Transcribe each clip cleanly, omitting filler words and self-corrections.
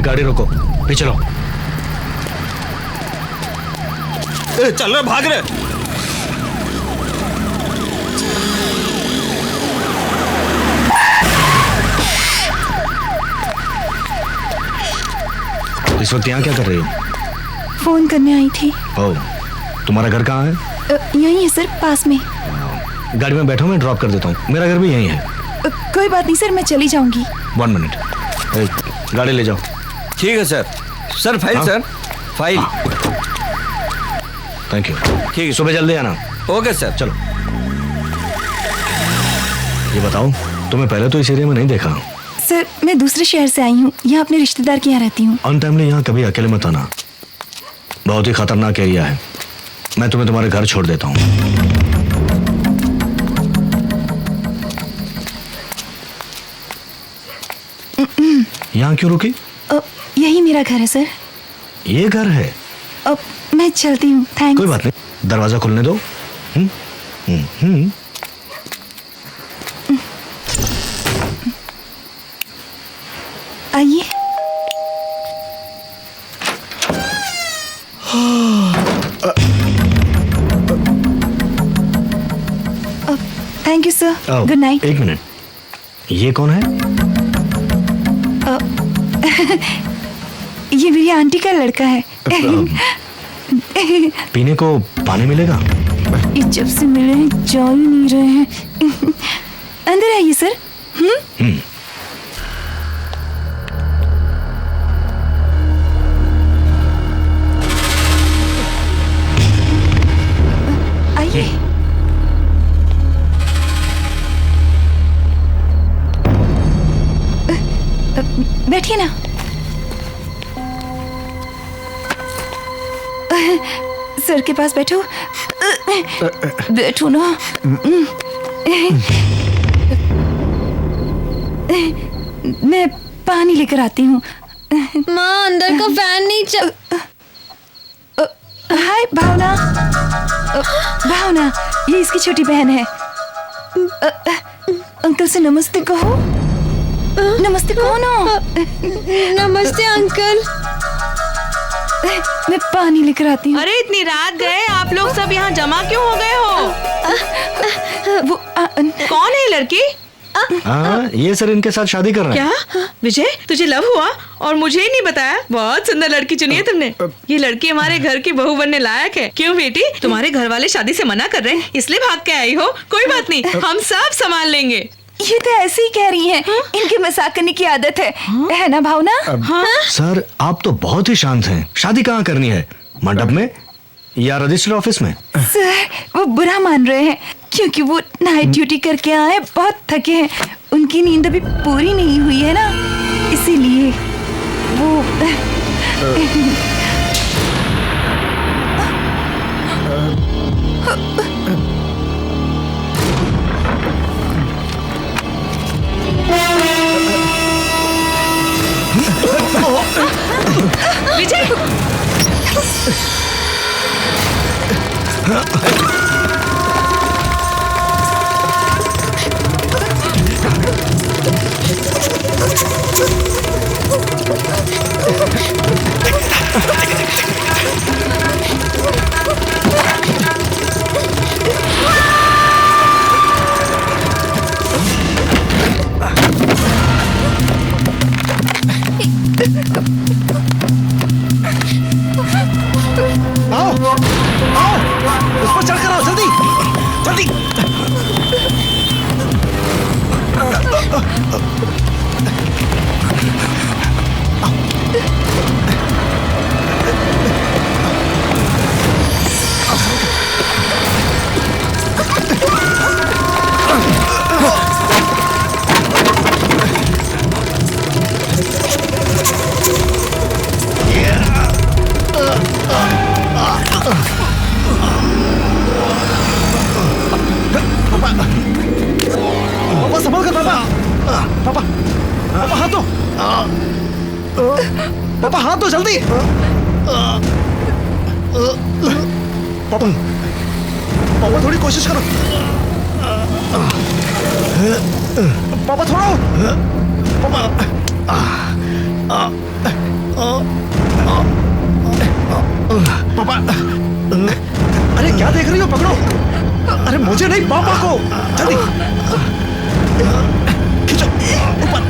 गाड़ी रोको, पीछे लो। चल रहे, भाग रहे। इस वक्त यहाँ क्या कर रही हो? फोन करने आई थी। ओह, तुम्हारा घर कहाँ है? यही है सर, पास में। गाड़ी में बैठो, मैं ड्रॉप कर देता हूँ। मेरा घर भी यही है। कोई बात नहीं सर, मैं चली जाऊंगी। 1 मिनट, गाड़ी ले जाओ। ठीक है सर। Sir file. हाँ? Sir file. Thank you. ठीक है, सुबह जल्दी आना। Okay sir. चलो। ये बताओ, तुम्हें पहले तो इस एरिया में नहीं देखा। सर मैं दूसरे शहर से आई हूँ, यहाँ अपने रिश्तेदार के यहाँ रहती हूँ। अनटाइमली यहाँ कभी अकेले मत आना, बहुत ही खतरनाक एरिया है। मैं तुम्हें तुम्हारे घर छोड़ देता हूँ। यहाँ क्यों रुकी? यही मेरा घर है सर। ये घर है? अब मैं चलती हूँ, थैंक्स। कोई बात नहीं, दरवाजा खुलने दो। आइए। Thank you sir, good night. एक मिनट, ये कौन है? ये मेरी आंटी का लड़का है। पीने को पानी मिलेगा? ये जब से मिले हैं जा ही नहीं रहे हैं। अंदर आइए सर। आइए। बैठिए ना। सर के पास बैठो। बैठो ना। मैं पानी लेकर आती हूँ। माँ, अंदर का फैन नहीं चल। हाय भावना। भावना, ये इसकी छोटी बहन है। अंकल से नमस्ते कहो। नमस्ते कहो ना। नमस्ते अंकल। मैं पानी लेकर आती हूँ। अरे इतनी रात गए, आप लोग सब यहाँ जमा क्यों हो गए हो? वो कौन है ये लड़की? हाँ, ये सर इनके साथ शादी कर रहे हैं। क्या विजय, तुझे लव हुआ और मुझे ही नहीं बताया? बहुत सुंदर लड़की चुनी है तुमने। ये लड़की हमारे घर की बहू बनने लायक है। क्यों बेटी, तुम्हारे घर वाले शादी से मना कर रहे हैं इसलिए भाग के आई हो? कोई बात नहीं, हम सब संभाल लेंगे। ये तो ऐसे ही कह रही हैं। इनके मजाक करने की आदत है ना भावना? सर आप तो बहुत ही शांत हैं। शादी कहाँ करनी है, मंडप में या रजिस्टर ऑफिस में? सर वो बुरा मान रहे हैं क्योंकि वो नाइट ड्यूटी करके आए, बहुत थके हैं। उनकी नींद अभी पूरी नहीं हुई है ना, इसीलिए वो विजय, उस पर चढ़ कर आओ, जल्दी जल्दी। पापा संभल कर। पापा पापा पापा हाथ दो। पापा हाथ दो जल्दी। पापा पापा थोड़ी कोशिश करो। पापा थोड़ा। पापा पापा, अरे क्या देख रही हो? पकड़ो। अरे मुझे नहीं, पापा को। जल्दी खींचो ऊपर।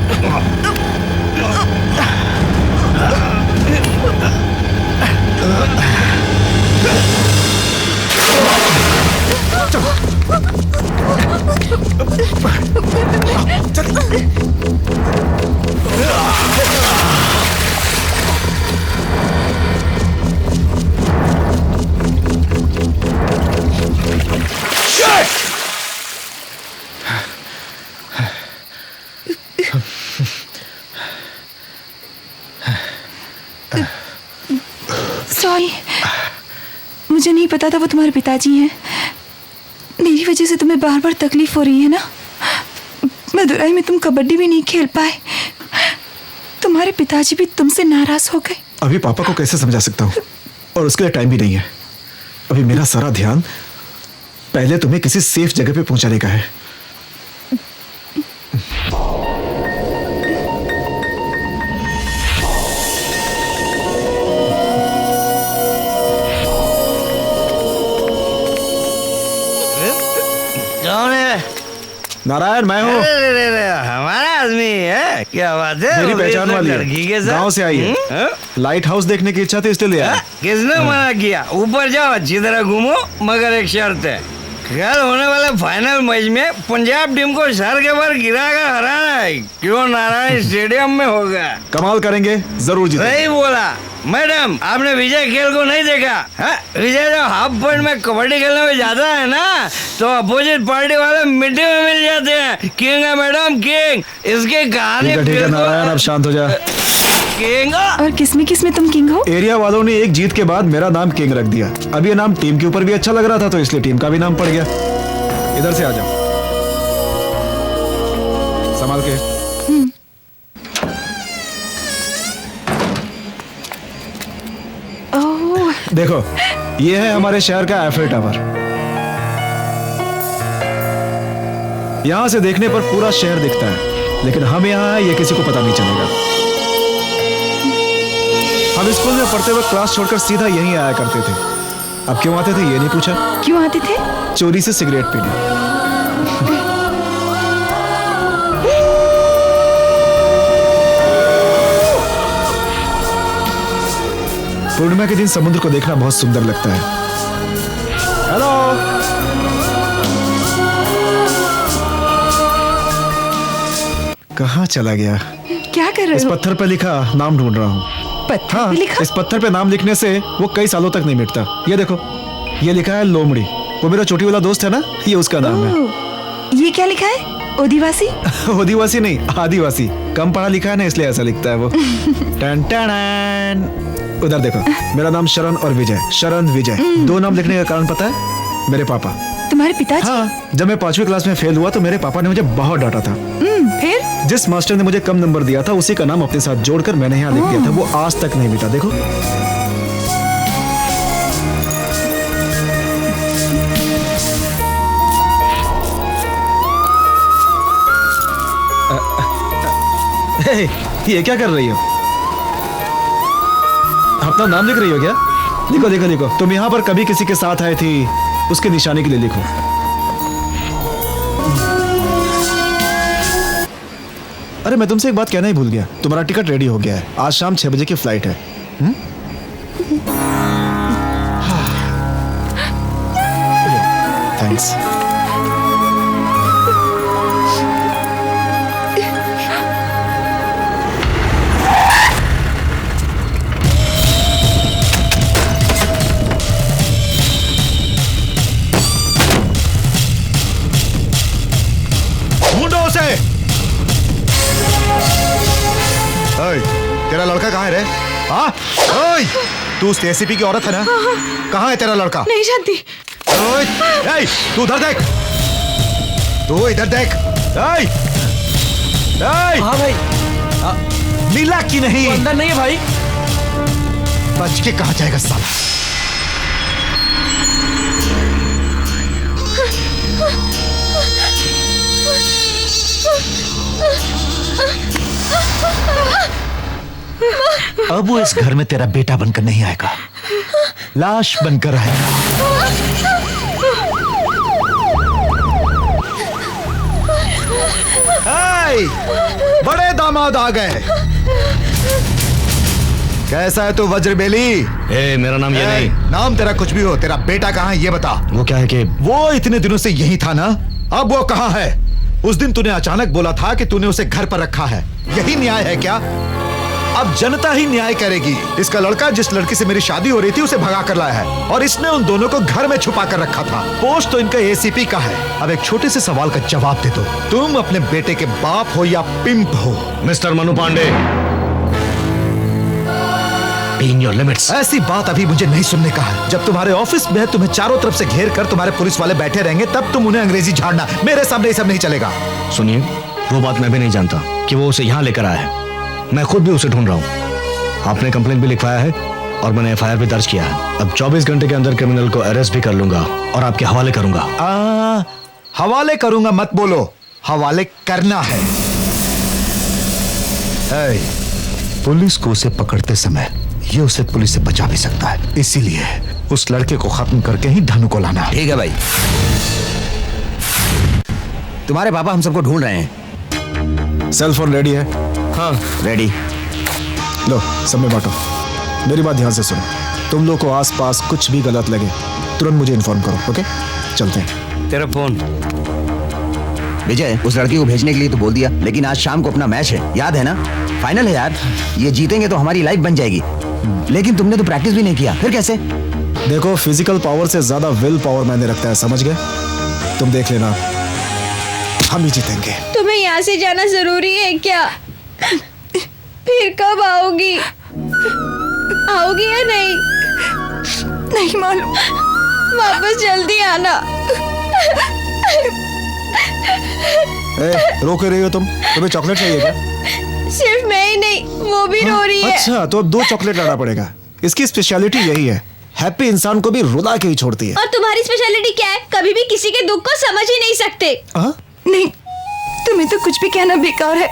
सॉरी, मुझे नहीं पता था वो तुम्हारे पिताजी हैं। मेरी वजह से तुम्हें बार बार तकलीफ हो रही है ना। मदुराई में तुम कबड्डी भी नहीं खेल पाए, तुम्हारे पिताजी भी तुमसे नाराज हो गए। अभी पापा को कैसे समझा सकता हूँ, और उसके लिए टाइम भी नहीं है। अभी मेरा सारा ध्यान पहले तुम्हें किसी सेफ जगह पे पहुंचाने का है। कौन है? नारायण, मैं हूँ। अरे, हमारा आदमी है। क्या बात है? मेरी पहचान वाली लड़की के है, साथ गांव से आई है। लाइट हाउस देखने की इच्छा थी, इसलिए ले आया। किसने मना किया? ऊपर जाओ, अच्छी तरह घूमो, मगर एक शर्त है। कल होने वाले फाइनल मैच में पंजाब टीम को सर के बार गिराकर हराना है। क्यों? नारायण स्टेडियम में होगा। कमाल करेंगे, जरूर जीतेंगे। सही बोला। मैडम, आपने विजय खेल को नहीं देखा? विजय जब हाफ पॉइंट में कबड्डी खेलने में जाता है ना, तो अपोजिट पार्टी वाले मिट्टी में मिल जाते हैं। किंग है मैडम, किंग। इसके कहानी ठीक है नारायण, अब शांत हो जा। किंग। और किसमें तुम किंग हो? एरिया वालों ने एक जीत के बाद मेरा नाम किंग रख दिया। अब ये नाम टीम के ऊपर भी अच्छा लग रहा था, तो इसलिए टीम का भी नाम पड़ गया। इधर से आ जाओ, संभाल के। ओह, देखो, ये है हमारे शहर का एफिल टावर। यहाँ से देखने पर पूरा शहर दिखता है, लेकिन हम यहाँ हैं ये किसी को पता नहीं चलेगा। हम स्कूल में पढ़ते वक्त क्लास छोड़कर सीधा यहीं आया करते थे। अब क्यों आते थे ये नहीं पूछा? क्यों आते थे? चोरी से सिगरेट पीने। पूर्णिमा के दिन समुद्र को देखना बहुत सुंदर लगता है। हेलो, कहाँ चला गया? क्या कर इस रहे हो? पत्थर पे लिखा नाम ढूंढ रहा हूँ। पत्थर हाँ, पे लिखा? इस पत्थर पे नाम लिखने से वो कई सालों तक नहीं मिटता। ये देखो, ये लिखा है लोमड़ी। वो मेरा चोटी वाला दोस्त है ना, ये उसका नाम है। ओह, ये क्या लिखा है? आदिवासी? आदिवासी नहीं, आदिवासी। कम पढ़ा लिखा है ना, इसलिए ऐसा लिखता है वो। टन टन। उधर देखो, मेरा नाम शरण और विजय। शरण विजय, दो नाम लिखने का कारण पता है? मेरे पापा। तुम्हारे पिताजी? हाँ, जब मैं 5वीं क्लास में फेल हुआ तो मेरे पापा ने मुझे बहुत डांटा था। फिर? जिस मास्टर ने मुझे कम नंबर दिया था, उसी का नाम अपने साथ जोड़कर मैंने यहाँ लिख दिया था। वो आज तक नहीं मिटा। देखो, ये क्या कर रही हो? अपना नाम लिख रही हो क्या? लिखो लिखो लिखो। तुम यहाँ पर कभी किसी के साथ आए थी, उसके निशानी के लिए लिखो। अरे, मैं तुमसे एक बात कहना ही भूल गया। तुम्हारा टिकट रेडी हो गया है। आज शाम 6 बजे की फ्लाइट है। थैंक्स। ढूंढो उसे। ओए, तेरा लड़का कहाँ है रे? हाँ? ओए, तू उस एसीपी की औरत है ना? कहाँ है तेरा लड़का? नहीं जानती। ओए, ए, तू उधर देख। तू इधर देख। ए, ए, हाँ भाई, नीला की नहीं? अंदर नहीं है भाई। बच के कहाँ जाएगा साला? अब वो इस घर में तेरा बेटा बनकर नहीं आएगा, लाश बनकर आएगा। हाय, बड़े दामाद आ गए। कैसा है तू वज्रबेली? मेरा नाम ये नहीं। नाम तेरा कुछ भी हो, तेरा बेटा कहाँ है ये बता। वो क्या है कि वो इतने दिनों से यही था ना, अब वो कहाँ है? उस दिन तूने अचानक बोला था कि तूने उसे घर पर रखा है, यही न्याय है क्या? अब जनता ही न्याय करेगी। इसका लड़का जिस लड़की से मेरी शादी हो रही थी उसे भगा कर लाया है और इसने उन दोनों को घर में छुपा कर रखा था। पोस्ट तो इनका एसीपी का है। अब एक छोटे से सवाल का जवाब दे दो, तुम अपने बेटे के बाप हो या पिंप हो? Mister Manu Pandey, be in your limits। ऐसी बात अभी मुझे नहीं सुनने का है। जब तुम्हारे ऑफिस में तुम्हें चारों तरफ से घेर कर तुम्हारे पुलिस वाले बैठे रहेंगे तब तुम उन्हें अंग्रेजी झाड़ना। मेरे सामने ये सब नहीं चलेगा। सुनिए, वो बात मैं भी नहीं जानता कि वो उसे यहाँ लेकर आया है। मैं खुद भी उसे ढूंढ रहा हूँ। आपने कंप्लेंट भी लिखवाया है और मैंने एफआईआर भी दर्ज किया है। अब 24 घंटे के अंदर क्रिमिनल को अरेस्ट भी कर लूंगा और आपके हवाले करूंगा। हवाले करूंगा मत बोलो, हवाले करना है। पुलिस को उसे पकड़ते समय ये उसे पुलिस से बचा भी सकता है, इसीलिए उस लड़के को खत्म करके ही धनु को लाना है। ठीक है भाई, तुम्हारे पापा हम सबको ढूंढ रहे हैं। सेल फोन रेडी है? हाँ रेडी। लो, सब में बांटो। मेरी बात ध्यान से सुनो। तुम लोग को आसपास कुछ भी गलत लगे तुरंत मुझे इन्फॉर्म करो, ओके? चलते हैं। तेरा फोन। विजय, उस लड़की को भेजने के लिए तो बोल दिया, लेकिन आज शाम को अपना मैच है, याद है ना? फाइनल है यार, ये जीतेंगे तो हमारी लाइफ बन जाएगी। लेकिन तुमने तो प्रैक्टिस भी नहीं किया, फिर कैसे? देखो, फिजिकल पावर से ज्यादा विल पावर मैंने रखता है, समझ गए? तुम देख लेना, हम ही जीतेंगे। तुम्हें यहाँ से जाना जरूरी है क्या? फिर कब आओगी? आओगी या नहीं? नहीं मालूम। वापस जल्दी आना। रोके रही हो तुम? तुम्हें चॉकलेट चाहिए क्या? सिर्फ मैं ही नहीं, वो भी रो रही है। अच्छा, तो अब 2 चॉकलेट लाना पड़ेगा। इसकी स्पेशलिटी यही है, हैप्पी इंसान को भी रुला के ही छोड़ती है। और तुम्हारी स्पेशलिटी क्या है? कभी भी किसी के दुख को समझ ही नहीं सकते। नहीं, तुम्हें तो कुछ भी कहना बेकार है।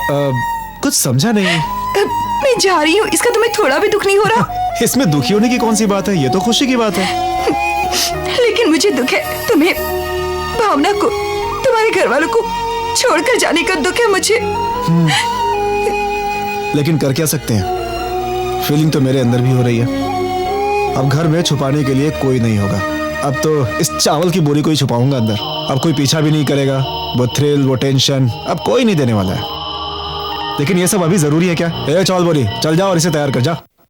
कुछ समझा नहीं। मैं जा रही हूँ, इसका तुम्हें थोड़ा भी दुख नहीं हो रहा? इसमें दुखी होने की कौन सी बात है, ये तो खुशी की बात है। लेकिन मुझे दुख है, तुम्हें, भावना को, तुम्हारे घर वालों को छोड़कर जाने का दुख है मुझे। लेकिन कर क्या सकते हैं, फीलिंग तो मेरे अंदर भी हो रही है। अब घर में छुपाने के लिए कोई नहीं होगा। अब तो इस चावल की बोरी को ही छुपाऊंगा अंदर। अब कोई पीछा भी नहीं करेगा। वो थ्रिल, वो टेंशन अब कोई नहीं देने वाला है। लेकिन ये सब अभी जरूरी है क्या? चावल बोरी, चल जाओ और इसे तैयार कर जा।